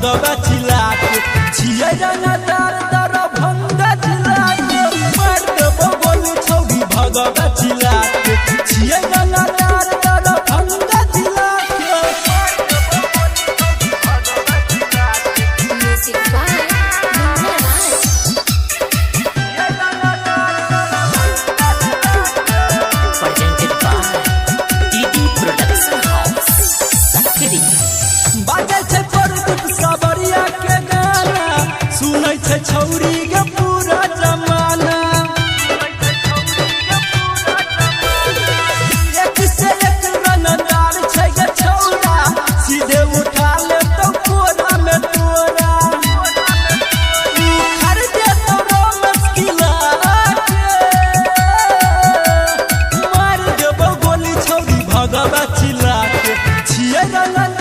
भगवा चिला के छियै रंगदार दरभंगा जिला के मार देबो गोली छौरी भगवा चिला के छियै रंगदार दरभंगा जिला के Music by Munna Raj. Presented by TT Production House, Sakri. बाजे छै परदीप सावरिया के गाना सुनै छै छौरी के पूरा जमाना एक से एक रंगदार छै के छौरा सीधे उठा ले तो कोरा में तोरा हर दे तोरो मुश्किला के मार देबो गोली छौरी भगवा चिला के छियै रंगदार